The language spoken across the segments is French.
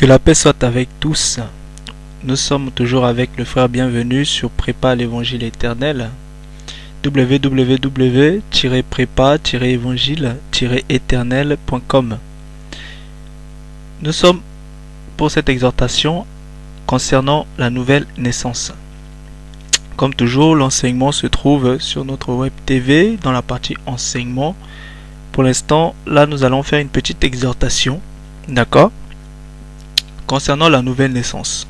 Que la paix soit avec tous. Nous sommes toujours avec le frère Bienvenu sur Prépa à l'Évangile éternel. www.prépa-évangile-éternel.com. Nous sommes pour cette exhortation concernant la nouvelle naissance. Comme toujours, l'enseignement se trouve sur notre web TV dans la partie enseignement. Pour l'instant, là, nous allons faire une petite exhortation, d'accord, concernant la nouvelle naissance.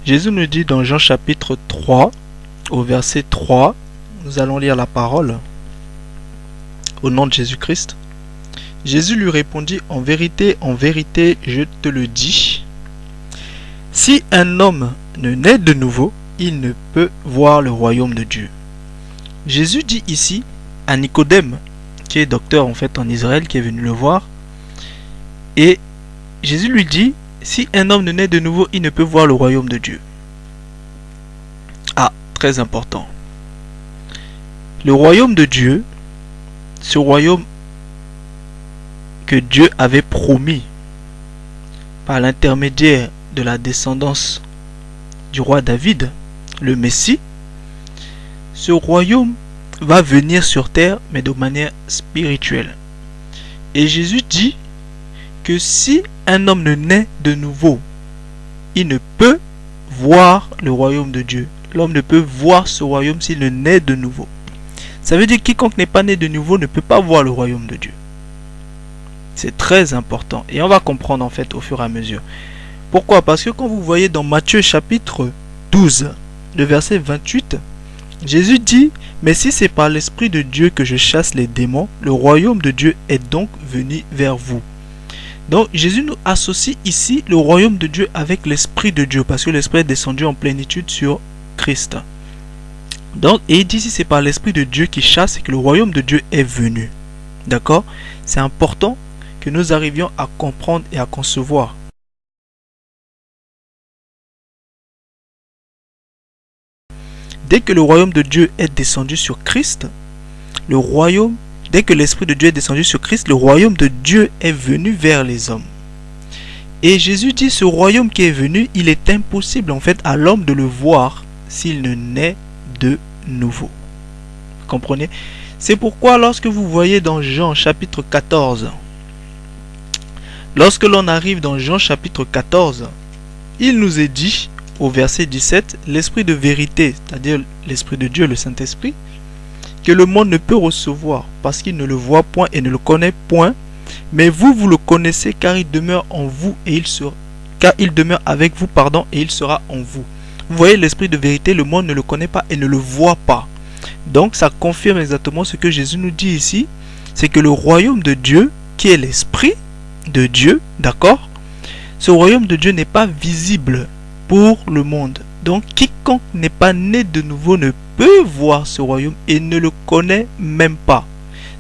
Jésus nous dit dans Jean chapitre 3, au verset 3, nous allons lire la parole au nom de Jésus-Christ. Jésus lui répondit, en vérité, je te le dis, si un homme ne naît de nouveau, il ne peut voir le royaume de Dieu. Jésus dit ici à Nicodème, qui est docteur en fait en Israël, qui est venu le voir, et Jésus lui dit, si un homme ne naît de nouveau, il ne peut voir le royaume de Dieu. Ah, très important. Le royaume de Dieu, ce royaume que Dieu avait promis par l'intermédiaire de la descendance du roi David, le Messie, ce royaume va venir sur terre, mais de manière spirituelle. Et Jésus dit que si un homme ne naît de nouveau, il ne peut voir le royaume de Dieu. L'homme ne peut voir ce royaume s'il ne naît de nouveau. Ça veut dire que quiconque n'est pas né de nouveau ne peut pas voir le royaume de Dieu. C'est très important. Et on va comprendre en fait au fur et à mesure. Pourquoi? Parce que quand vous voyez dans Matthieu chapitre 12, le verset 28, Jésus dit, mais si c'est par l'Esprit de Dieu que je chasse les démons, le royaume de Dieu est donc venu vers vous. Donc Jésus nous associe ici le royaume de Dieu avec l'Esprit de Dieu, parce que l'Esprit est descendu en plénitude sur Christ. Donc, et il dit, si c'est par l'Esprit de Dieu qui chasse, et que le royaume de Dieu est venu. D'accord? C'est important que nous arrivions à comprendre et à concevoir. Dès que le royaume de Dieu est descendu sur Christ, dès que l'Esprit de Dieu est descendu sur Christ, le royaume de Dieu est venu vers les hommes. Et Jésus dit, ce royaume qui est venu, il est impossible en fait à l'homme de le voir s'il ne naît de nouveau. Vous comprenez? C'est pourquoi lorsque vous voyez dans Jean chapitre 14, lorsque l'on arrive dans Jean chapitre 14, il nous est dit au verset 17, l'Esprit de vérité, c'est-à-dire l'Esprit de Dieu, le Saint-Esprit, que le monde ne peut recevoir parce qu'il ne le voit point et ne le connaît point, mais vous le connaissez car il demeure en vous et il demeure avec vous, et il sera en vous. Vous voyez, l'Esprit de vérité, le monde ne le connaît pas et ne le voit pas. Donc ça confirme exactement ce que Jésus nous dit ici, c'est que le royaume de Dieu, qui est l'Esprit de Dieu, d'accord, ce royaume de Dieu n'est pas visible pour le monde. Donc quiconque n'est pas né de nouveau ne peut voir ce royaume et ne le connaît même pas.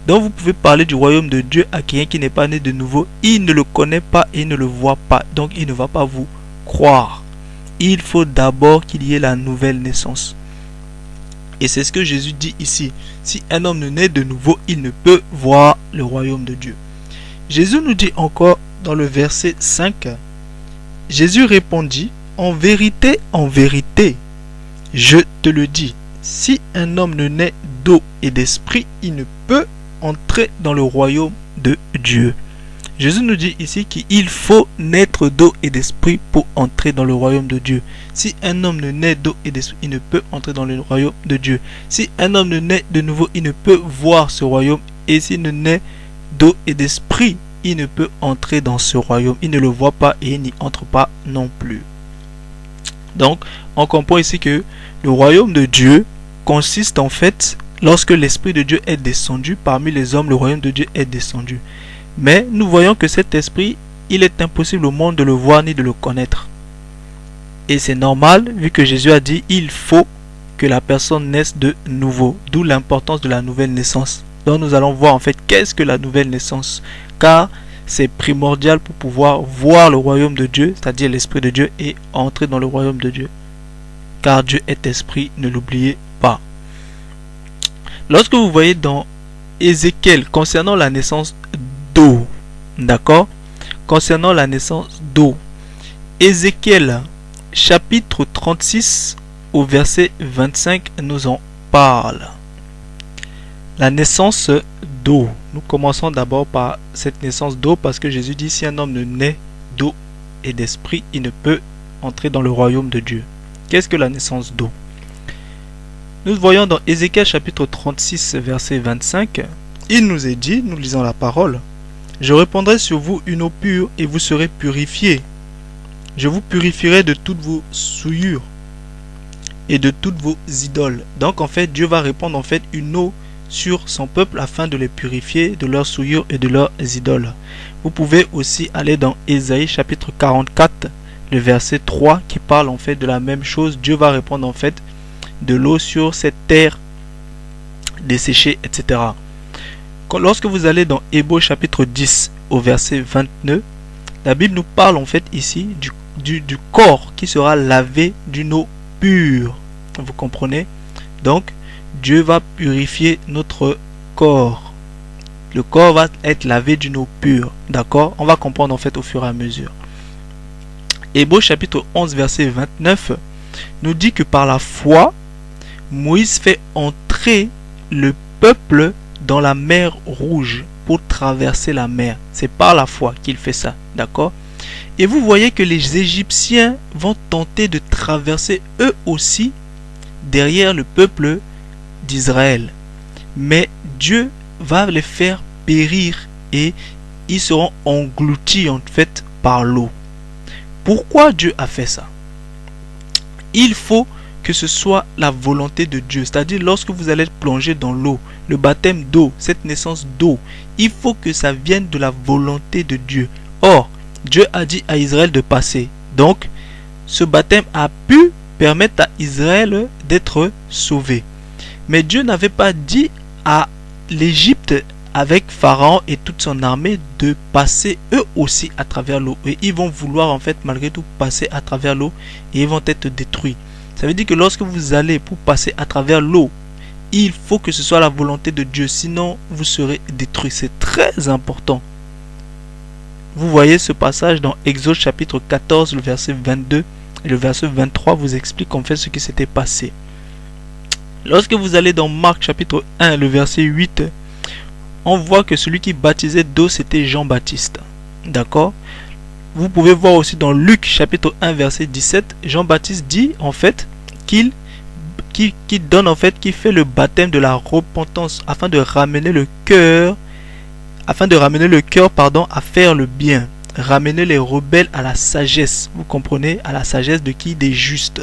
Donc vous pouvez parler du royaume de Dieu à quelqu'un qui n'est pas né de nouveau, il ne le connaît pas et ne le voit pas, donc il ne va pas vous croire. Il faut d'abord qu'il y ait la nouvelle naissance. Et c'est ce que Jésus dit ici. Si un homme ne naît de nouveau, il ne peut voir le royaume de Dieu. Jésus nous dit encore dans le verset 5, Jésus répondit, en vérité, je te le dis, si un homme ne naît d'eau et d'esprit, il ne peut entrer dans le royaume de Dieu. Jésus nous dit ici qu'il faut naître d'eau et d'esprit pour entrer dans le royaume de Dieu. Si un homme ne naît d'eau et d'esprit, il ne peut entrer dans le royaume de Dieu. Si un homme ne naît de nouveau, il ne peut voir ce royaume. Et s'il ne naît d'eau et d'esprit, il ne peut entrer dans ce royaume. Il ne le voit pas et il n'y entre pas non plus. Donc, on comprend ici que le royaume de Dieu consiste en fait, lorsque l'Esprit de Dieu est descendu parmi les hommes, le royaume de Dieu est descendu. Mais nous voyons que cet esprit, il est impossible au monde de le voir ni de le connaître. Et c'est normal, vu que Jésus a dit, il faut que la personne naisse de nouveau. D'où l'importance de la nouvelle naissance. Donc nous allons voir en fait qu'est-ce que la nouvelle naissance. Car c'est primordial pour pouvoir voir le royaume de Dieu, c'est-à-dire l'Esprit de Dieu, et entrer dans le royaume de Dieu. Car Dieu est esprit, ne l'oubliez pas. Lorsque vous voyez dans Ézéchiel, concernant la naissance d'eau, d'accord, concernant la naissance d'eau, Ézéchiel chapitre 36 au verset 25 nous en parle. La naissance d'eau. Nous commençons d'abord par cette naissance d'eau parce que Jésus dit si un homme ne naît d'eau et d'esprit, il ne peut entrer dans le royaume de Dieu. Qu'est-ce que la naissance d'eau? Nous voyons dans Ézéchiel chapitre 36 verset 25, il nous est dit, nous lisons la parole, je répandrai sur vous une eau pure et vous serez purifiés. Je vous purifierai de toutes vos souillures et de toutes vos idoles. Donc en fait, Dieu va répandre en fait une eau sur son peuple afin de les purifier de leurs souillures et de leurs idoles. Vous pouvez aussi aller dans Ésaïe chapitre 44, le verset 3 qui parle en fait de la même chose. Dieu va répandre en fait de l'eau sur cette terre desséchée, etc. Lorsque vous allez dans Hébreux chapitre 10 au verset 29, la Bible nous parle en fait ici du corps qui sera lavé d'une eau pure. Vous comprenez? Donc, Dieu va purifier notre corps. Le corps va être lavé d'une eau pure. D'accord? On va comprendre en fait au fur et à mesure. Hébreux chapitre 11 verset 29 nous dit que par la foi, Moïse fait entrer le peuple dans la mer Rouge pour traverser la mer. C'est par la foi qu'il fait ça. D'accord? Et vous voyez que les Égyptiens vont tenter de traverser eux aussi derrière le peuple d'Israël. Mais Dieu va les faire périr et ils seront engloutis en fait par l'eau. Pourquoi Dieu a fait ça? Il faut que ce soit la volonté de Dieu. C'est-à-dire lorsque vous allez plonger dans l'eau, le baptême d'eau, cette naissance d'eau, il faut que ça vienne de la volonté de Dieu. Or, Dieu a dit à Israël de passer. Donc, ce baptême a pu permettre à Israël d'être sauvé. Mais Dieu n'avait pas dit à l'Égypte avec Pharaon et toute son armée de passer eux aussi à travers l'eau. Et ils vont vouloir en fait malgré tout passer à travers l'eau et ils vont être détruits. Ça veut dire que lorsque vous allez pour passer à travers l'eau, il faut que ce soit la volonté de Dieu. Sinon, vous serez détruits. C'est très important. Vous voyez ce passage dans Exode chapitre 14, le verset 22 et le verset 23 vous explique en fait ce qui s'était passé. Lorsque vous allez dans Marc chapitre 1, le verset 8, on voit que celui qui baptisait d'eau, c'était Jean-Baptiste. D'accord? Vous pouvez voir aussi dans Luc chapitre 1, verset 17, Jean-Baptiste dit en fait qu'il fait le baptême de la repentance afin de ramener le cœur à faire le bien, ramener les rebelles à la sagesse. Vous comprenez? À la sagesse de qui? Des justes.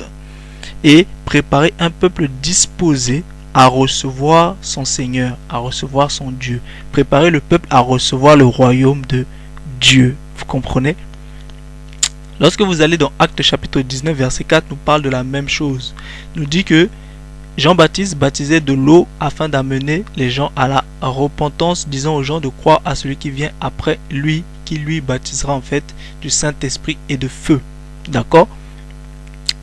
Et préparer un peuple disposé à recevoir son Seigneur, à recevoir son Dieu. Préparer le peuple à recevoir le royaume de Dieu. Vous comprenez? Lorsque vous allez dans Actes chapitre 19 verset 4, nous parle de la même chose. Nous dit que Jean-Baptiste baptisait de l'eau afin d'amener les gens à la repentance, disant aux gens de croire à celui qui vient après lui, qui lui baptisera en fait du Saint-Esprit et de feu. D'accord?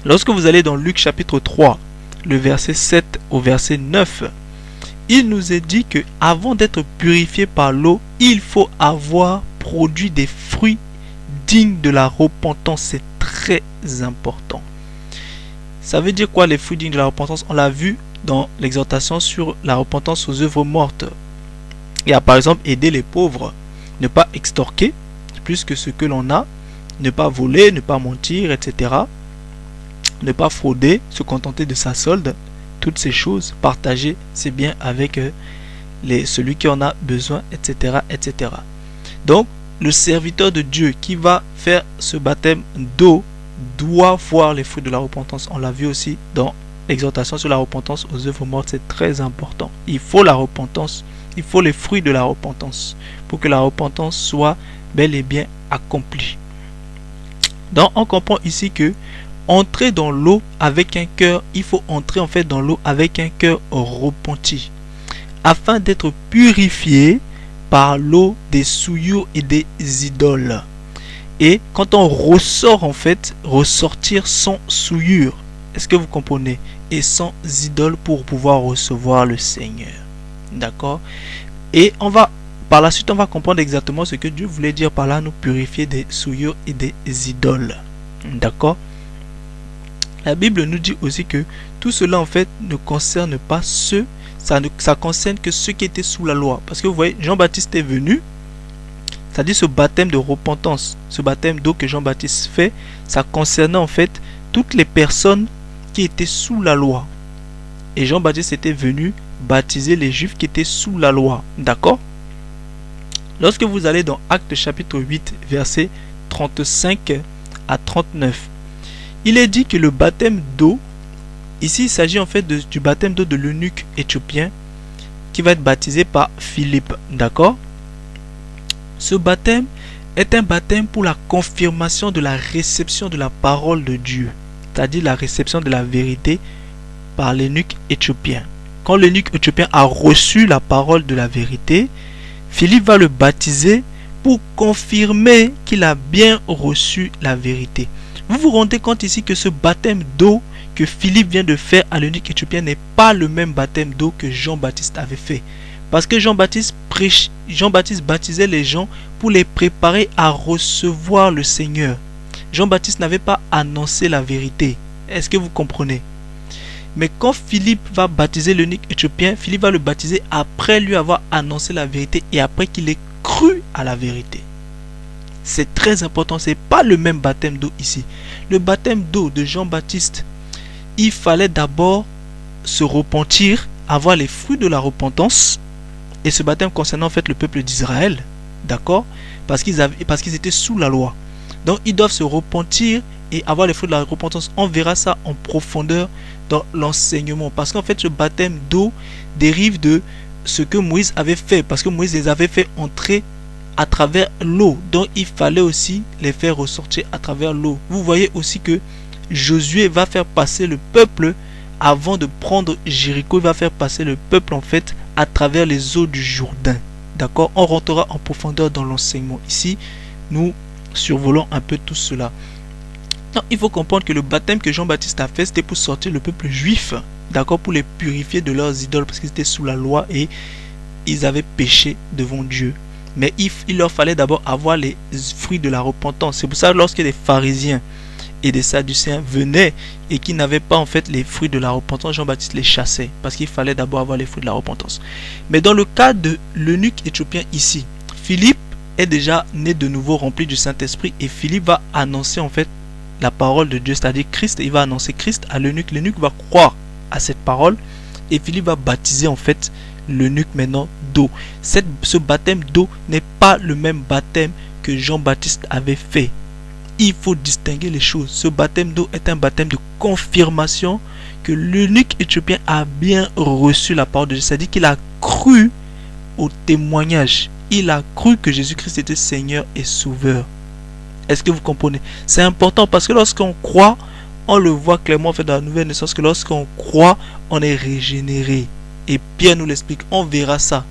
Lorsque vous allez dans Luc chapitre 3, le verset 7 au verset 9, il nous est dit que avant d'être purifié par l'eau, il faut avoir produit des fruits dignes de la repentance. C'est très important. Ça veut dire quoi les fruits dignes de la repentance? On l'a vu dans l'exhortation sur la repentance aux œuvres mortes. Il y a par exemple aider les pauvres, ne pas extorquer plus que ce que l'on a, ne pas voler, ne pas mentir, etc. Ne pas frauder, se contenter de sa solde, toutes ces choses, partager ses biens avec celui qui en a besoin, etc., etc. Donc, le serviteur de Dieu qui va faire ce baptême d'eau doit voir les fruits de la repentance. On l'a vu aussi dans l'exhortation sur la repentance aux œuvres mortes. C'est très important. Il faut la repentance, il faut les fruits de la repentance pour que la repentance soit bel et bien accomplie. Donc, on comprend ici que entrer dans l'eau avec un cœur, il faut entrer en fait dans l'eau avec un cœur repenti, afin d'être purifié par l'eau des souillures et des idoles. Et quand on ressort en fait, ressortir sans souillure, est-ce que vous comprenez? Et sans idole pour pouvoir recevoir le Seigneur. D'accord? Et par la suite, on va comprendre exactement ce que Dieu voulait dire par là, nous purifier des souillures et des idoles. D'accord? La Bible nous dit aussi que tout cela en fait ne concerne pas ceux, ça concerne que ceux qui étaient sous la loi. Parce que vous voyez, Jean-Baptiste est venu, c'est-à-dire ce baptême de repentance, ce baptême d'eau que Jean-Baptiste fait, ça concernait en fait toutes les personnes qui étaient sous la loi. Et Jean-Baptiste était venu baptiser les Juifs qui étaient sous la loi. D'accord? Lorsque vous allez dans Actes chapitre 8, versets 35 à 39, il est dit que le baptême d'eau, ici il s'agit en fait du baptême d'eau de l'eunuque éthiopien qui va être baptisé par Philippe. D'accord? Ce baptême est un baptême pour la confirmation de la réception de la parole de Dieu, c'est-à-dire la réception de la vérité par l'eunuque éthiopien. Quand l'eunuque éthiopien a reçu la parole de la vérité, Philippe va le baptiser pour confirmer qu'il a bien reçu la vérité. Vous vous rendez compte ici que ce baptême d'eau que Philippe vient de faire à l'eunuque éthiopien n'est pas le même baptême d'eau que Jean-Baptiste avait fait. Parce que Jean-Baptiste baptisait les gens pour les préparer à recevoir le Seigneur. Jean-Baptiste n'avait pas annoncé la vérité. Est-ce que vous comprenez? Mais quand Philippe va baptiser l'eunuque éthiopien, Philippe va le baptiser après lui avoir annoncé la vérité et après qu'il ait cru à la vérité. C'est très important, ce n'est pas le même baptême d'eau ici. Le baptême d'eau de Jean-Baptiste, il fallait d'abord se repentir, avoir les fruits de la repentance. Et ce baptême concernait en fait le peuple d'Israël, d'accord? Parce qu'ils étaient sous la loi. Donc ils doivent se repentir et avoir les fruits de la repentance. On verra ça en profondeur dans l'enseignement. Parce qu'en fait ce baptême d'eau dérive de ce que Moïse avait fait. Parce que Moïse les avait fait entrer à travers l'eau. Donc il fallait aussi les faire ressortir à travers l'eau. Vous voyez aussi que Josué va faire passer le peuple avant de prendre Jéricho. Il va faire passer le peuple en fait à travers les eaux du Jourdain. D'accord? On rentrera en profondeur dans l'enseignement. Ici, nous survolons un peu tout cela. Non, il faut comprendre que le baptême que Jean-Baptiste a fait, c'était pour sortir le peuple juif. D'accord? Pour les purifier de leurs idoles parce qu'ils étaient sous la loi et ils avaient péché devant Dieu. Mais il leur fallait d'abord avoir les fruits de la repentance. C'est pour ça que lorsque les pharisiens et des sadducéens venaient et qui n'avaient pas en fait les fruits de la repentance, Jean-Baptiste les chassait parce qu'il fallait d'abord avoir les fruits de la repentance. Mais dans le cas de l'eunuque éthiopien ici, Philippe est déjà né de nouveau rempli du Saint-Esprit et Philippe va annoncer en fait la parole de Dieu, c'est-à-dire Christ. Il va annoncer Christ à l'eunuque. L'eunuque va croire à cette parole et Philippe va baptiser en fait l'eunuque maintenant d'eau. Ce baptême d'eau n'est pas le même baptême que Jean-Baptiste avait fait. Il faut distinguer les choses. Ce baptême d'eau est un baptême de confirmation que l'eunuque éthiopien a bien reçu la parole de Dieu. C'est-à-dire qu'il a cru au témoignage. Il a cru que Jésus-Christ était Seigneur et Sauveur. Est-ce que vous comprenez? C'est important parce que lorsqu'on croit, on le voit clairement en fait dans la nouvelle naissance, que lorsqu'on croit, on est régénéré. Et Pierre nous l'explique, on verra ça.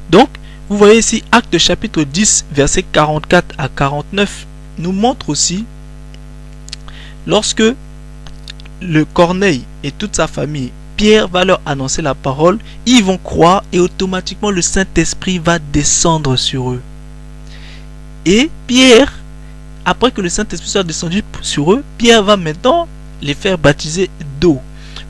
Donc, vous voyez ici, Actes chapitre 10, versets 44 à 49, nous montre aussi, lorsque le Corneille et toute sa famille, Pierre va leur annoncer la parole, ils vont croire et automatiquement le Saint-Esprit va descendre sur eux. Et Pierre, après que le Saint-Esprit soit descendu sur eux, Pierre va maintenant les faire baptiser d'eau.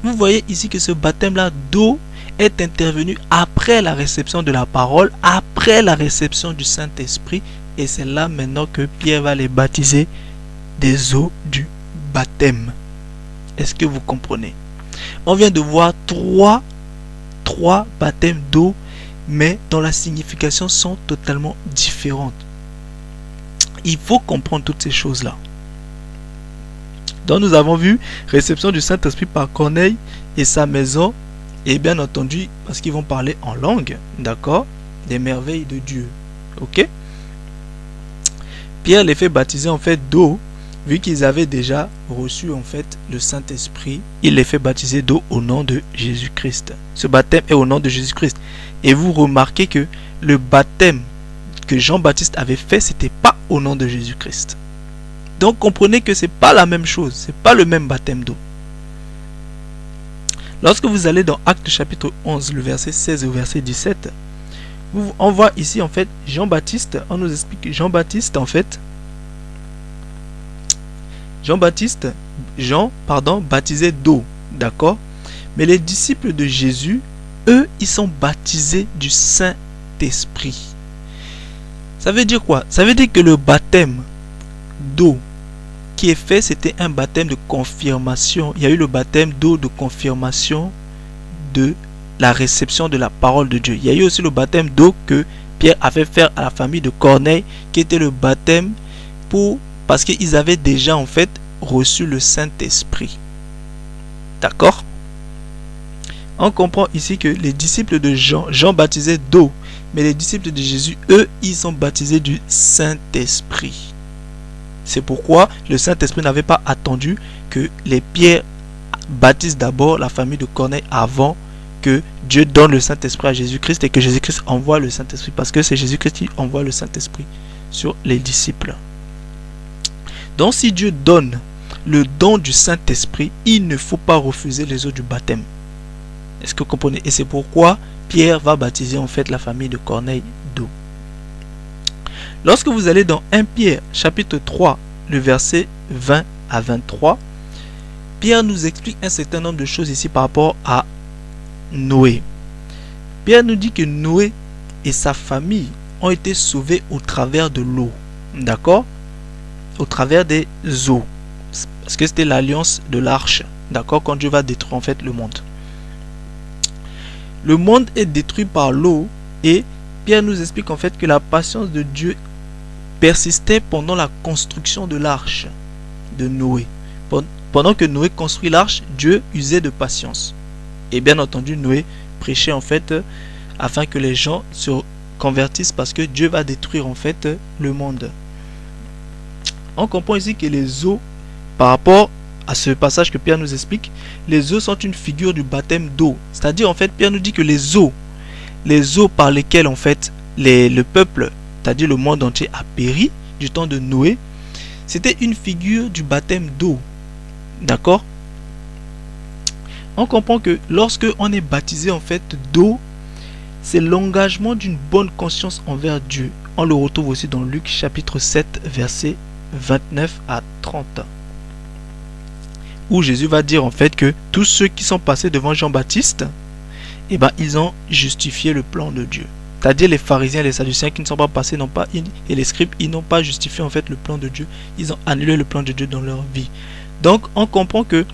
Vous voyez ici que ce baptême-là d'eau est intervenu après la réception de la parole, après la réception du Saint-Esprit. Et c'est là maintenant que Pierre va les baptiser des eaux du baptême. Est-ce que vous comprenez? On vient de voir trois baptêmes d'eau, mais dont la signification sont totalement différentes. Il faut comprendre toutes ces choses-là. Donc nous avons vu réception du Saint-Esprit par Corneille et sa maison. Et bien entendu, parce qu'ils vont parler en langue, d'accord, des merveilles de Dieu. Ok? Pierre les fait baptiser en fait d'eau, vu qu'ils avaient déjà reçu en fait le Saint-Esprit. Il les fait baptiser d'eau au nom de Jésus-Christ. Ce baptême est au nom de Jésus-Christ. Et vous remarquez que le baptême que Jean-Baptiste avait fait, c'était pas au nom de Jésus-Christ. Donc comprenez que c'est pas la même chose, c'est pas le même baptême d'eau. Lorsque vous allez dans Actes chapitre 11, le verset 16 au verset 17, on voit ici en fait Jean-Baptiste, on nous explique que Jean-Baptiste en fait, Jean, baptisait d'eau, d'accord? Mais les disciples de Jésus, eux, ils sont baptisés du Saint-Esprit. Ça veut dire quoi? Ça veut dire que le baptême d'eau qui est fait, c'était un baptême de confirmation. Il y a eu le baptême d'eau de confirmation de la réception de la parole de Dieu. Il y a eu aussi le baptême d'eau que Pierre avait fait à la famille de Corneille, qui était le baptême parce qu'ils avaient déjà en fait reçu le Saint-Esprit. D'accord? On comprend ici que les disciples de Jean baptisaient d'eau, mais les disciples de Jésus, eux, ils sont baptisés du Saint-Esprit. C'est pourquoi le Saint-Esprit n'avait pas attendu que les Pierre baptisent d'abord la famille de Corneille avant que Dieu donne le Saint-Esprit à Jésus-Christ et que Jésus-Christ envoie le Saint-Esprit, parce que c'est Jésus-Christ qui envoie le Saint-Esprit sur les disciples. Donc si Dieu donne le don du Saint-Esprit, il ne faut pas refuser les eaux du baptême. Est-ce que vous comprenez? Et c'est pourquoi Pierre va baptiser en fait la famille de Corneille d'eau. Lorsque vous allez dans 1 Pierre chapitre 3, le verset 20 à 23, Pierre nous explique un certain nombre de choses ici par rapport à Noé. Pierre nous dit que Noé et sa famille ont été sauvés au travers de l'eau. D'accord? Au travers des eaux. Parce que c'était l'alliance de l'arche. D'accord? Quand Dieu va détruire en fait le monde. Le monde est détruit par l'eau et Pierre nous explique en fait que la patience de Dieu persistait pendant la construction de l'arche de Noé. Pendant que Noé construit l'arche, Dieu usait de patience. Et bien entendu, Noé prêchait en fait afin que les gens se convertissent parce que Dieu va détruire en fait le monde. On comprend ici que les eaux, par rapport à ce passage que Pierre nous explique, les eaux sont une figure du baptême d'eau. C'est-à-dire en fait, Pierre nous dit que les eaux par lesquelles en fait le peuple, c'est-à-dire le monde entier a péri du temps de Noé, c'était une figure du baptême d'eau. D'accord? On comprend que lorsque on est baptisé en fait d'eau, c'est l'engagement d'une bonne conscience envers Dieu. On le retrouve aussi dans Luc chapitre 7 verset 29 à 30. Où Jésus va dire en fait que tous ceux qui sont passés devant Jean-Baptiste, ils ont justifié le plan de Dieu. C'est-à-dire les pharisiens et les sadducéens qui ne sont pas passés et les scribes, ils n'ont pas justifié en fait le plan de Dieu. Ils ont annulé le plan de Dieu dans leur vie. Donc on comprend que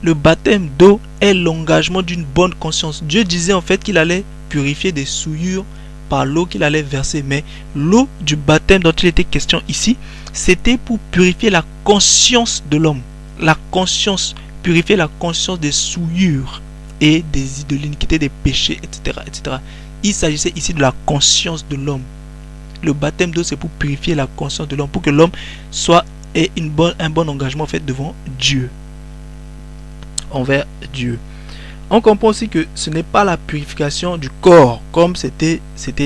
le baptême d'eau est l'engagement d'une bonne conscience. Dieu disait en fait qu'il allait purifier des souillures par l'eau qu'il allait verser. Mais l'eau du baptême dont il était question ici, c'était pour purifier la conscience de l'homme. La conscience, purifier la conscience des souillures et de l'iniquité, des péchés, etc., etc. Il s'agissait ici de la conscience de l'homme. Le baptême d'eau, c'est pour purifier la conscience de l'homme, pour que l'homme ait un bon engagement fait devant Dieu. Envers Dieu. On comprend aussi que ce n'est pas la purification du corps, comme c'était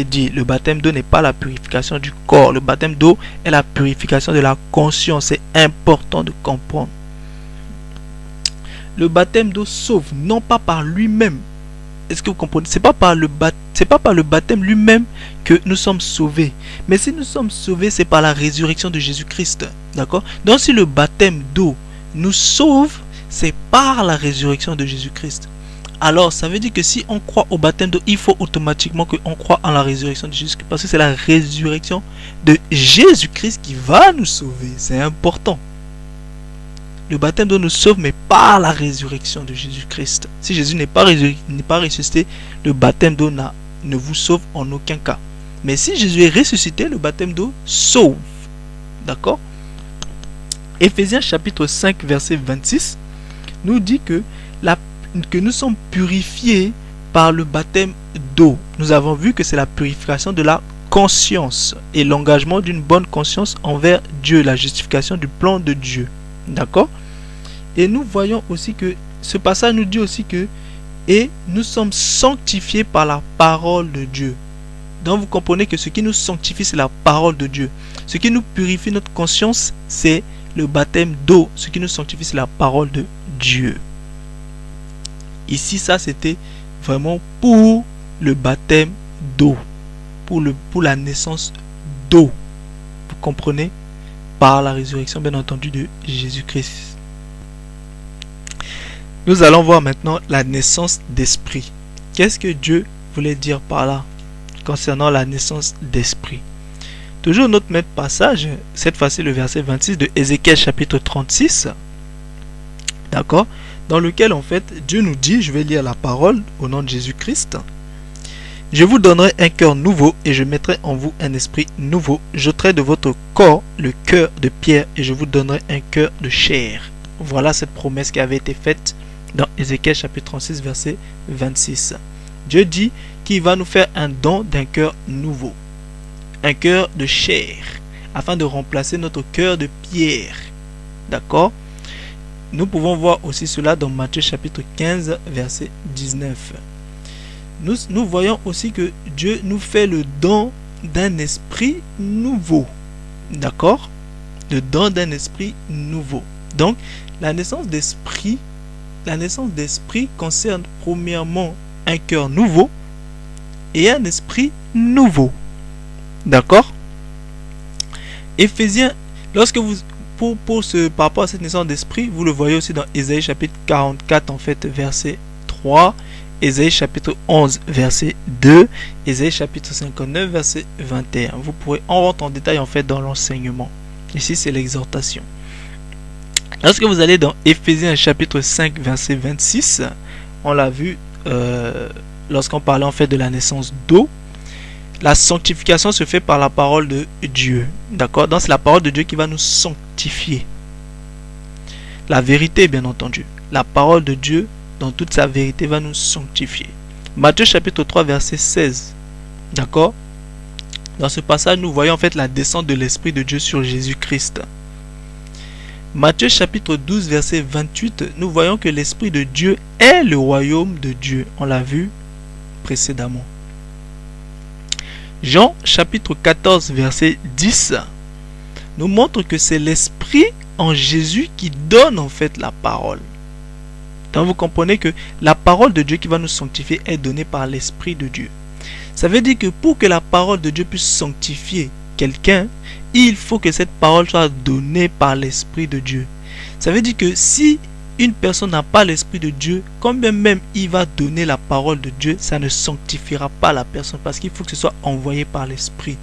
dit. Le baptême d'eau n'est pas la purification du corps. Le baptême d'eau est la purification de la conscience. C'est important de comprendre. Le baptême d'eau sauve, non pas par lui-même. Est-ce que vous comprenez? C'est pas par le baptême lui-même que nous sommes sauvés. Mais si nous sommes sauvés, c'est par la résurrection de Jésus-Christ. D'accord? Donc si le baptême d'eau nous sauve, c'est par la résurrection de Jésus-Christ. Alors ça veut dire que si on croit au baptême d'eau, il faut automatiquement qu'on croit en la résurrection de Jésus-Christ. Parce que c'est la résurrection de Jésus-Christ qui va nous sauver. C'est important. Le baptême d'eau nous sauve, mais par la résurrection de Jésus-Christ. Si Jésus n'est pas ressuscité, le baptême d'eau ne vous sauve en aucun cas. Mais si Jésus est ressuscité, le baptême d'eau sauve. D'accord? Éphésiens chapitre 5, verset 26, nous dit que nous sommes purifiés par le baptême d'eau. Nous avons vu que c'est la purification de la conscience et l'engagement d'une bonne conscience envers Dieu, la justification du plan de Dieu. D'accord? Et nous voyons aussi que ce passage nous dit aussi que et nous sommes sanctifiés par la parole de Dieu. Donc vous comprenez que ce qui nous sanctifie, c'est la parole de Dieu. Ce qui nous purifie notre conscience, c'est le baptême d'eau. Ce qui nous sanctifie, c'est la parole de Dieu. Ici, ça c'était vraiment pour le baptême d'eau, pour la naissance d'eau. Vous comprenez? par la résurrection, bien entendu, de Jésus-Christ. Nous allons voir maintenant la naissance d'esprit. Qu'est-ce que Dieu voulait dire par là concernant la naissance d'esprit? Toujours notre maître passage, cette fois-ci le verset 26 de Ézéchiel chapitre 36, d'accord, dans lequel en fait Dieu nous dit, je vais lire la parole au nom de Jésus-Christ: je vous donnerai un cœur nouveau et je mettrai en vous un esprit nouveau. J'ôterai de votre corps le cœur de pierre et je vous donnerai un cœur de chair. Voilà cette promesse qui avait été faite dans Ézéchiel chapitre 36 verset 26. Dieu dit qu'il va nous faire un don d'un cœur nouveau, un cœur de chair, afin de remplacer notre cœur de pierre. D'accord? Nous pouvons voir aussi cela dans Matthieu chapitre 15 verset 19. Nous voyons aussi que Dieu nous fait le don d'un esprit nouveau. D'accord? Le don d'un esprit nouveau. Donc, la naissance d'esprit concerne premièrement un cœur nouveau et un esprit nouveau. D'accord? Éphésiens, lorsque vous par rapport à cette naissance d'esprit, vous le voyez aussi dans Ésaïe chapitre 44 en fait verset 3, Ésaïe chapitre 11 verset 2, Ésaïe chapitre 59 verset 21. Vous pourrez en rentrer en détail en fait dans l'enseignement. Ici c'est l'exhortation. Lorsque vous allez dans Éphésiens chapitre 5 verset 26, on l'a vu lorsqu'on parlait en fait de la naissance d'eau. La sanctification se fait par la parole de Dieu. D'accord? Donc c'est la parole de Dieu qui va nous sanctifier. La vérité, bien entendu. La parole de Dieu, dans toute sa vérité, va nous sanctifier. Matthieu chapitre 3, verset 16. D'accord? Dans ce passage, nous voyons en fait la descente de l'Esprit de Dieu sur Jésus-Christ. Matthieu chapitre 12, verset 28, nous voyons que l'Esprit de Dieu est le royaume de Dieu. On l'a vu précédemment. Jean chapitre 14 verset 10 nous montre que c'est l'Esprit en Jésus qui donne en fait la parole. Donc vous comprenez que la parole de Dieu qui va nous sanctifier est donnée par l'Esprit de Dieu. Ça veut dire que pour que la parole de Dieu puisse sanctifier quelqu'un, il faut que cette parole soit donnée par l'Esprit de Dieu. Ça veut dire que si une personne n'a pas l'Esprit de Dieu, combien même il va donner la parole de Dieu, ça ne sanctifiera pas la personne, parce qu'il faut que ce soit envoyé par l'Esprit.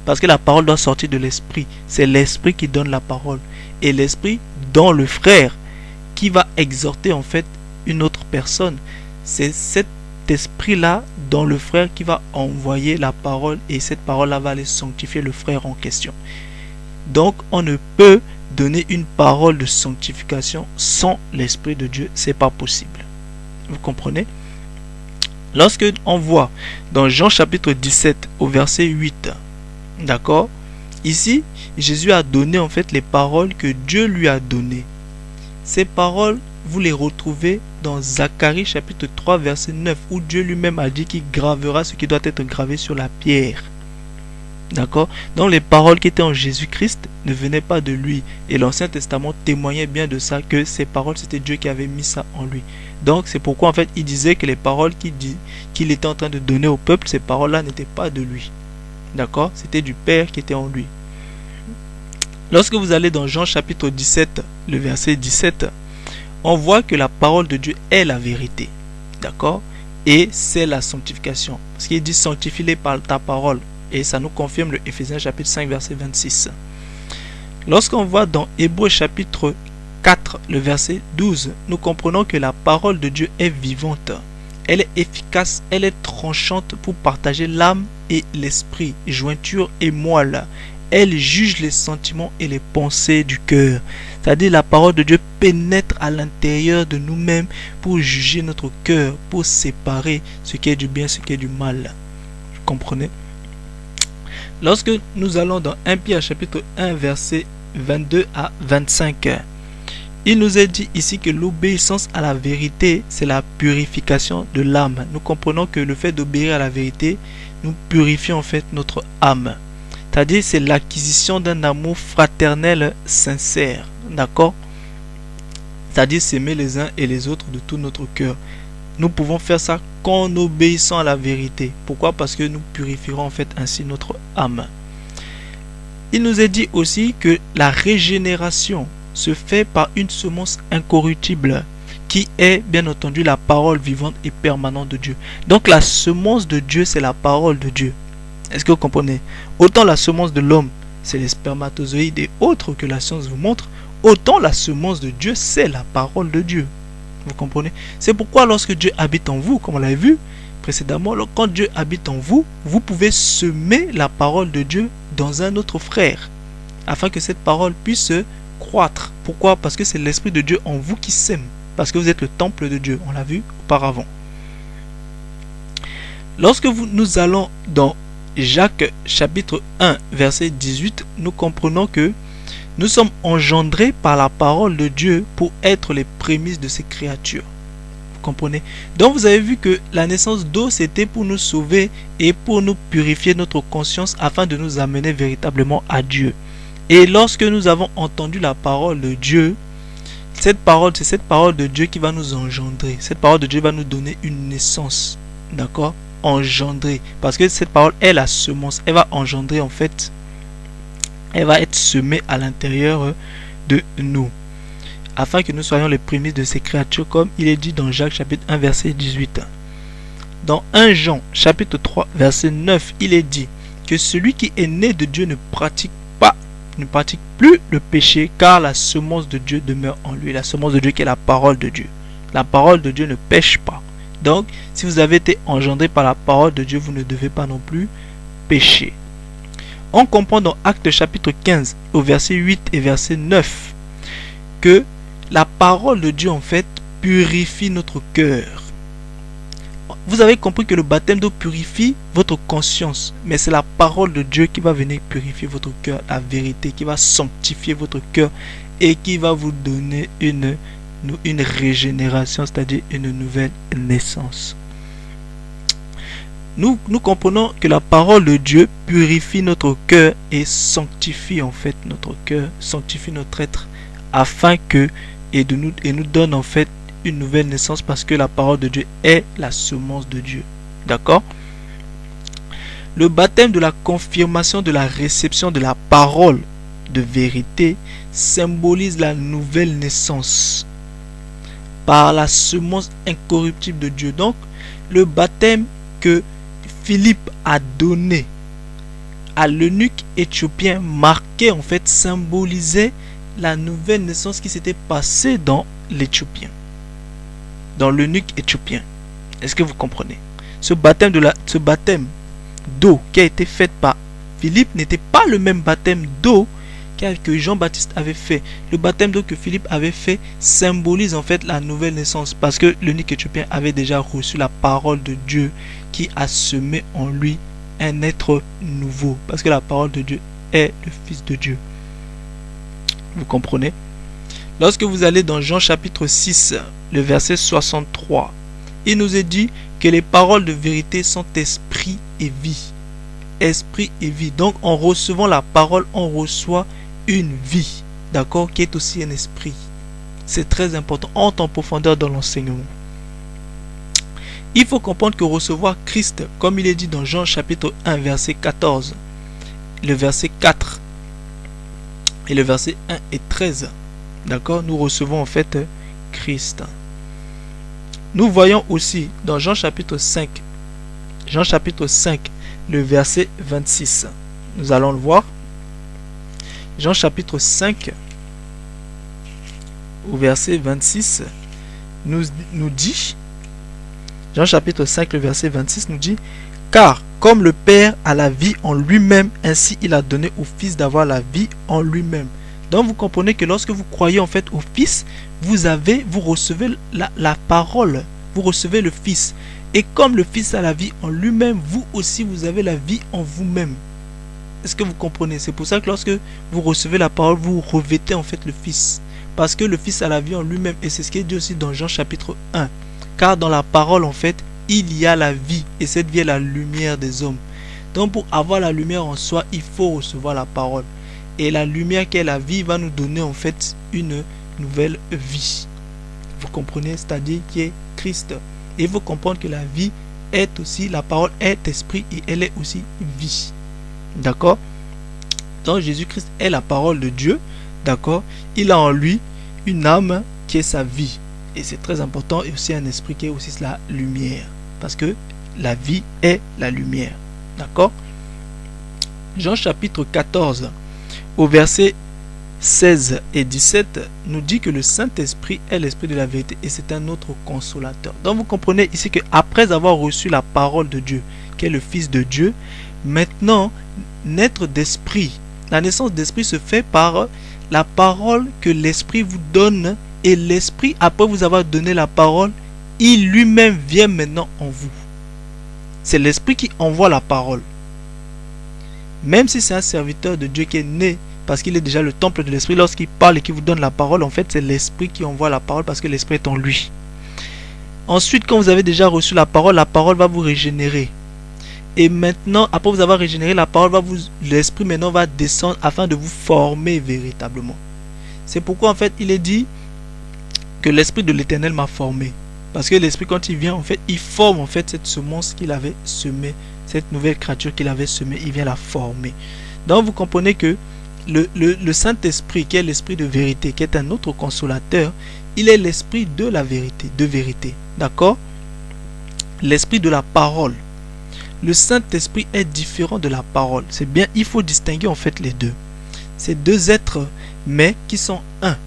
Parce que la parole doit sortir de l'Esprit. C'est l'Esprit qui donne la parole. Et l'Esprit dans le frère qui va exhorter en fait une autre personne. C'est cet esprit-là dans le frère qui va envoyer la parole, et cette parole-là va aller sanctifier le frère en question. Donc on ne peut donner une parole de sanctification sans l'Esprit de Dieu, c'est pas possible. Vous comprenez? Lorsque on voit dans Jean chapitre 17 au verset 8, d'accord, ici Jésus a donné en fait les paroles que Dieu lui a données. Ces paroles, vous les retrouvez dans Zacharie chapitre 3 verset 9, où Dieu lui-même a dit qu'il gravera ce qui doit être gravé sur la pierre. D'accord? Donc les paroles qui étaient en Jésus-Christ ne venaient pas de lui. Et l'Ancien Testament témoignait bien de ça, que ces paroles, c'était Dieu qui avait mis ça en lui. Donc c'est pourquoi en fait il disait que les paroles qu'il était en train de donner au peuple, ces paroles-là n'étaient pas de lui. D'accord? C'était du Père qui était en lui. Lorsque vous allez dans Jean chapitre 17, le verset 17, on voit que la parole de Dieu est la vérité. D'accord? Et c'est la sanctification. Parce qu'il dit sanctifie-les par ta parole. Et ça nous confirme le Éphésiens chapitre 5 verset 26. Lorsqu'on voit dans Hébreux chapitre 4 le verset 12, nous comprenons que la parole de Dieu est vivante. Elle est efficace, elle est tranchante pour partager l'âme et l'esprit, jointure et moelle. Elle juge les sentiments et les pensées du cœur. C'est-à-dire la parole de Dieu pénètre à l'intérieur de nous-mêmes pour juger notre cœur, pour séparer ce qui est du bien, ce qui est du mal. Vous comprenez? Lorsque nous allons dans 1 Pierre chapitre 1 verset 22 à 25, il nous est dit ici que l'obéissance à la vérité, c'est la purification de l'âme. Nous comprenons que le fait d'obéir à la vérité nous purifie en fait notre âme. C'est-à-dire c'est l'acquisition d'un amour fraternel sincère. D'accord? C'est-à-dire s'aimer les uns et les autres de tout notre cœur. Nous pouvons faire ça qu'en obéissant à la vérité. Pourquoi? Parce que nous purifierons en fait ainsi notre âme. Il nous est dit aussi que la régénération se fait par une semence incorruptible qui est bien entendu la parole vivante et permanente de Dieu. Donc la semence de Dieu, c'est la parole de Dieu. Est-ce que vous comprenez? Autant la semence de l'homme, c'est les spermatozoïdes et autres que la science vous montre, autant la semence de Dieu, c'est la parole de Dieu. Vous comprenez? C'est pourquoi lorsque Dieu habite en vous, comme on l'a vu précédemment, quand Dieu habite en vous, vous pouvez semer la parole de Dieu dans un autre frère, afin que cette parole puisse croître. Pourquoi? Parce que c'est l'Esprit de Dieu en vous qui sème, parce que vous êtes le temple de Dieu, on l'a vu auparavant. Lorsque nous allons dans Jacques chapitre 1 verset 18, nous comprenons que nous sommes engendrés par la parole de Dieu pour être les prémices de ses créatures. Vous comprenez? Donc vous avez vu que la naissance d'eau, c'était pour nous sauver et pour nous purifier notre conscience afin de nous amener véritablement à Dieu. Et lorsque nous avons entendu la parole de Dieu, cette parole, c'est cette parole de Dieu qui va nous engendrer. Cette parole de Dieu va nous donner une naissance. D'accord? Engendrer. Parce que cette parole est la semence. Elle va engendrer en fait. Elle va être semée à l'intérieur de nous. Afin que nous soyons les prémices de ces créatures, comme il est dit dans Jacques chapitre 1 verset 18. Dans 1 Jean chapitre 3 verset 9, il est dit que celui qui est né de Dieu ne pratique plus le péché, car la semence de Dieu demeure en lui. La semence de Dieu qui est la parole de Dieu. La parole de Dieu ne pêche pas. Donc, si vous avez été engendré par la parole de Dieu, vous ne devez pas non plus pécher. On comprend dans Actes chapitre 15 au verset 8 et verset 9 que la parole de Dieu en fait purifie notre cœur. Vous avez compris que le baptême d'eau purifie votre conscience, mais c'est la parole de Dieu qui va venir purifier votre cœur, la vérité, qui va sanctifier votre cœur et qui va vous donner une régénération, c'est-à-dire une nouvelle naissance. Nous comprenons que la parole de Dieu purifie notre cœur et sanctifie en fait notre cœur, sanctifie notre être, afin que et nous donne en fait une nouvelle naissance, parce que la parole de Dieu est la semence de Dieu. D'accord? Le baptême de la confirmation de la réception de la parole de vérité symbolise la nouvelle naissance par la semence incorruptible de Dieu. Donc, le baptême que Philippe a donné à l'eunuque éthiopien marquait en fait, symbolisait la nouvelle naissance qui s'était passée dans l'Éthiopien, dans l'eunuque éthiopien. Est-ce que vous comprenez? Ce baptême d'eau qui a été fait par Philippe n'était pas le même baptême d'eau que Jean-Baptiste avait fait. Le baptême d'eau que Philippe avait fait symbolise en fait la nouvelle naissance, parce que l'eunuque éthiopien avait déjà reçu la parole de Dieu qui a semé en lui un être nouveau, parce que la parole de Dieu est le Fils de Dieu. Vous comprenez? Lorsque vous allez dans Jean chapitre 6, le verset 63, il nous est dit que les paroles de vérité sont esprit et vie. Esprit et vie. Donc en recevant la parole, on reçoit une vie, d'accord, qui est aussi un esprit. C'est très important. On entre en profondeur dans l'enseignement. Il faut comprendre que recevoir Christ, comme il est dit dans Jean chapitre 1, verset 14, le verset 4 et le verset 1 et 13, d'accord, nous recevons en fait Christ. Nous voyons aussi dans Jean chapitre 5, le verset 26. Nous allons le voir. Jean chapitre 5, au verset 26, nous dit, Jean chapitre 5, le verset 26 nous dit, car comme le Père a la vie en lui-même, ainsi il a donné au Fils d'avoir la vie en lui-même. Donc vous comprenez que lorsque vous croyez en fait au Fils, vous recevez la parole, vous recevez le Fils. Et comme le Fils a la vie en lui-même, vous aussi vous avez la vie en vous-même. Est-ce que vous comprenez? C'est pour ça que lorsque vous recevez la parole, vous revêtez en fait le Fils. Parce que le Fils a la vie en lui-même. Et c'est ce qui est dit aussi dans Jean chapitre 1. Car dans la parole en fait, il y a la vie. Et cette vie est la lumière des hommes. Donc pour avoir la lumière en soi, il faut recevoir la parole. Et la lumière qui est la vie va nous donner en fait une nouvelle vie. Vous comprenez? C'est-à-dire qui est Christ. Et il faut comprendre que la vie est aussi, la parole est esprit et elle est aussi vie. D'accord? Donc Jésus-Christ est la parole de Dieu, d'accord? Il a en lui une âme qui est sa vie. Et c'est très important, et aussi un esprit qui est aussi la lumière. Parce que la vie est la lumière. D'accord? Jean chapitre 14, au verset 16 et 17, nous dit que le Saint-Esprit est l'Esprit de la vérité et c'est un autre consolateur. Donc vous comprenez ici qu'après avoir reçu la parole de Dieu, qui est le Fils de Dieu, maintenant, naître d'esprit, la naissance d'esprit se fait par la parole que l'Esprit vous donne. Et l'Esprit, après vous avoir donné la parole, il lui-même vient maintenant en vous. C'est l'Esprit qui envoie la parole. Même si c'est un serviteur de Dieu qui est né, parce qu'il est déjà le temple de l'Esprit, lorsqu'il parle et qu'il vous donne la parole, en fait, c'est l'Esprit qui envoie la parole parce que l'Esprit est en lui. Ensuite, quand vous avez déjà reçu la parole va vous régénérer. Et maintenant, après vous avoir régénéré, la parole l'Esprit maintenant va descendre afin de vous former véritablement. C'est pourquoi, en fait, il est dit que l'Esprit de l'Éternel m'a formé. Parce que l'Esprit, quand il vient, en fait, il forme en fait cette semence qu'il avait semée, cette nouvelle créature qu'il avait semée, il vient la former. Donc vous comprenez que le Saint-Esprit, qui est l'Esprit de vérité, qui est un autre consolateur, il est l'Esprit de la vérité, d'accord? L'Esprit de la parole. Le Saint-Esprit est différent de la parole. C'est bien, il faut distinguer en fait les deux. C'est deux êtres, mais qui sont un.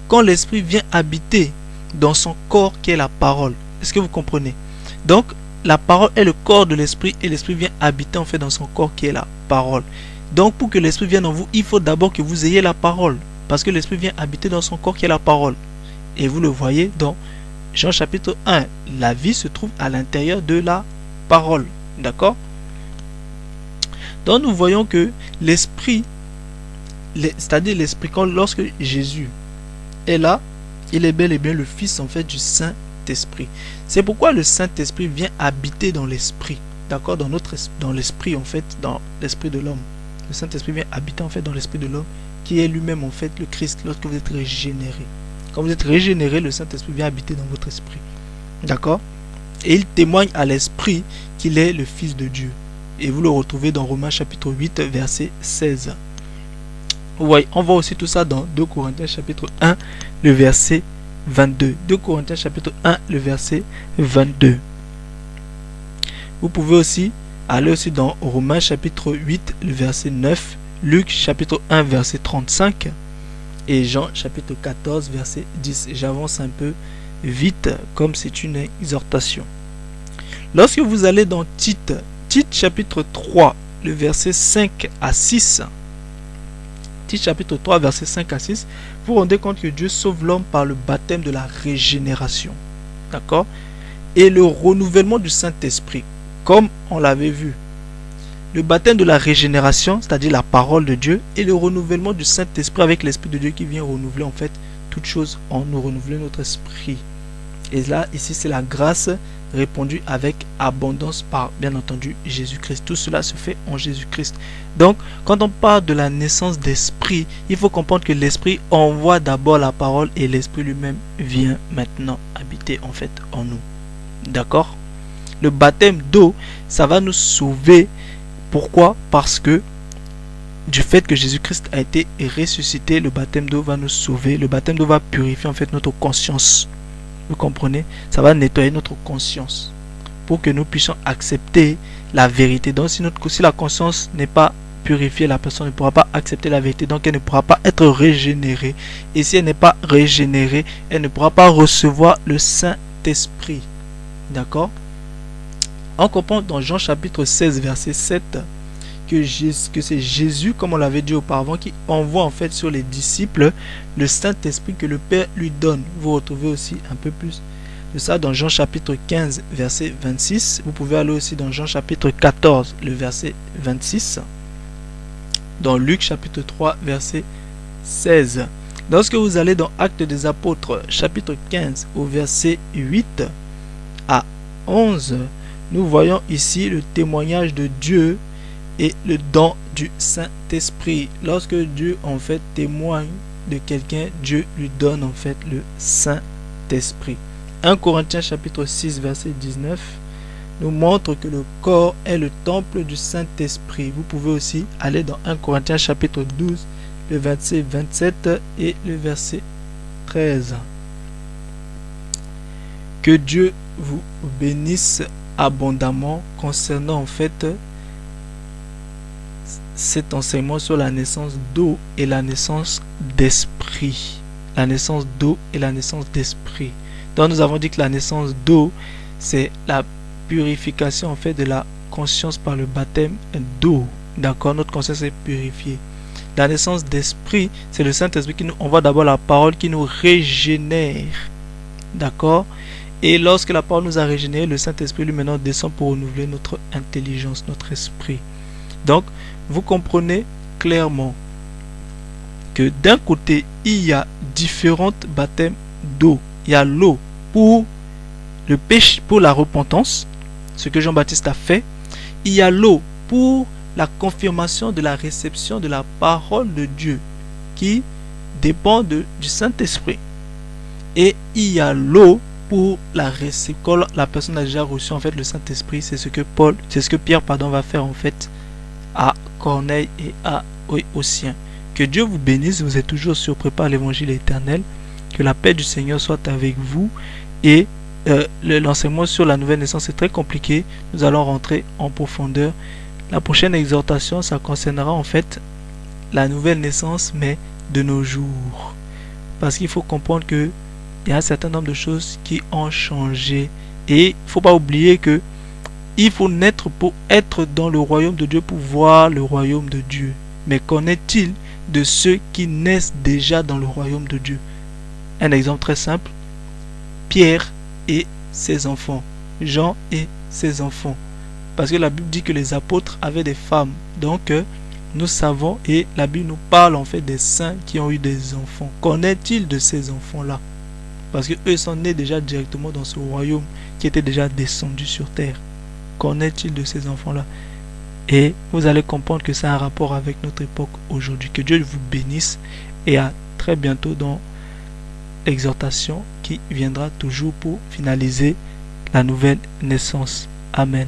Quand l'Esprit vient habiter dans son corps qui est la parole. Est-ce que vous comprenez? Donc, la parole est le corps de l'Esprit et l'Esprit vient habiter en fait dans son corps qui est la parole. Donc, pour que l'Esprit vienne en vous, il faut d'abord que vous ayez la parole. Parce que l'Esprit vient habiter dans son corps qui est la parole. Et vous le voyez dans Jean chapitre 1. La vie se trouve à l'intérieur de la parole. D'accord? Donc, nous voyons que l'Esprit, c'est-à-dire l'Esprit, lorsque Jésus est là, il est bel et bien le Fils en fait du Saint-Esprit. C'est pourquoi le Saint-Esprit vient habiter dans l'Esprit, d'accord, dans l'Esprit en fait, dans l'Esprit de l'homme. Le Saint-Esprit vient habiter en fait dans l'Esprit de l'homme, qui est lui-même en fait le Christ lorsque vous êtes régénéré. Quand vous êtes régénéré, le Saint-Esprit vient habiter dans votre esprit, d'accord, et il témoigne à l'Esprit qu'il est le Fils de Dieu. Et vous le retrouvez dans Romains chapitre 8 verset 16. Ouais, on voit aussi tout ça dans 2 Corinthiens chapitre 1, le verset 22. 2 Corinthiens chapitre 1, le verset 22. Vous pouvez aussi aller aussi dans Romains chapitre 8, le verset 9, Luc chapitre 1, verset 35 et Jean chapitre 14, verset 10. J'avance un peu vite comme c'est une exhortation. Lorsque vous allez dans Tite chapitre 3, le verset 5 à 6, chapitre 3 verset 5 à 6, vous vous rendez compte que Dieu sauve l'homme par le baptême de la régénération, d'accord, et le renouvellement du Saint-Esprit, comme on l'avait vu. Le baptême de la régénération, c'est-à-dire la parole de Dieu, et le renouvellement du Saint-Esprit avec l'Esprit de Dieu qui vient renouveler en fait toutes choses en nous, renouveler notre esprit. Et là, ici, c'est la grâce répandue avec abondance par, bien entendu, Jésus-Christ. Tout cela se fait en Jésus-Christ. Donc, quand on parle de la naissance d'esprit, il faut comprendre que l'esprit envoie d'abord la parole et l'esprit lui-même vient maintenant habiter en fait en nous. D'accord? Le baptême d'eau, ça va nous sauver. Pourquoi? Parce que du fait que Jésus-Christ a été ressuscité, le baptême d'eau va nous sauver. Le baptême d'eau va purifier en fait notre conscience. Vous comprenez? Ça va nettoyer notre conscience pour que nous puissions accepter la vérité. Donc si la conscience n'est pas purifiée, la personne ne pourra pas accepter la vérité. Donc elle ne pourra pas être régénérée. Et si elle n'est pas régénérée, elle ne pourra pas recevoir le Saint-Esprit. D'accord? On comprend dans Jean chapitre 16 verset 7 que c'est Jésus, comme on l'avait dit auparavant, qui envoie en fait sur les disciples le Saint-Esprit que le Père lui donne. Vous retrouvez aussi un peu plus de ça dans Jean chapitre 15 verset 26. Vous pouvez aller aussi dans Jean chapitre 14 le verset 26. Dans Luc chapitre 3 verset 16. Lorsque vous allez dans Actes des Apôtres chapitre 15 au verset 8 à 11, nous voyons ici le témoignage de Dieu et le don du Saint-Esprit. Lorsque Dieu en fait témoigne de quelqu'un, Dieu lui donne en fait le Saint-Esprit. 1 Corinthiens chapitre 6 verset 19 nous montre que le corps est le temple du Saint-Esprit. Vous pouvez aussi aller dans 1 Corinthiens chapitre 12, le verset 27 et le verset 13. Que Dieu vous bénisse abondamment concernant en fait cet enseignement sur la naissance d'eau et la naissance d'esprit. La naissance d'eau et la naissance d'esprit. Donc nous avons dit que la naissance d'eau, c'est la purification en fait de la conscience par le baptême d'eau. D'accord, notre conscience est purifiée. La naissance d'esprit, c'est le Saint-Esprit qui nous envoie d'abord la parole qui nous régénère. D'accord. Et lorsque la parole nous a régénéré, le Saint-Esprit lui maintenant descend pour renouveler notre intelligence, notre esprit. Donc, vous comprenez clairement que d'un côté, il y a différents baptêmes d'eau. Il y a l'eau pour le péché, pour la repentance, ce que Jean-Baptiste a fait. Il y a l'eau pour la confirmation de la réception de la parole de Dieu qui dépend du Saint-Esprit. Et il y a l'eau pour la réception. La personne a déjà reçu en fait le Saint-Esprit, c'est ce que Pierre va faire en fait à Corneille et aux siens. Que Dieu vous bénisse, vous êtes toujours sur Prépare l'évangile éternel. Que la paix du Seigneur soit avec vous. Et l'enseignement sur la nouvelle naissance est très compliqué. Nous allons rentrer en profondeur. La prochaine exhortation, ça concernera en fait la nouvelle naissance, mais de nos jours. Parce qu'il faut comprendre que il y a un certain nombre de choses qui ont changé. Et il ne faut pas oublier que il faut naître pour être dans le royaume de Dieu, pour voir le royaume de Dieu. Mais qu'en est-il de ceux qui naissent déjà dans le royaume de Dieu? Un exemple très simple, Pierre et ses enfants, Jean et ses enfants. Parce que la Bible dit que les apôtres avaient des femmes. Donc, nous savons, et la Bible nous parle en fait des saints qui ont eu des enfants. Qu'en est-il de ces enfants-là? Parce qu'eux sont nés déjà directement dans ce royaume qui était déjà descendu sur terre. Qu'en est-il de ces enfants-là? Et vous allez comprendre que c'est un rapport avec notre époque aujourd'hui. Que Dieu vous bénisse et à très bientôt dans l'exhortation qui viendra toujours pour finaliser la nouvelle naissance. Amen.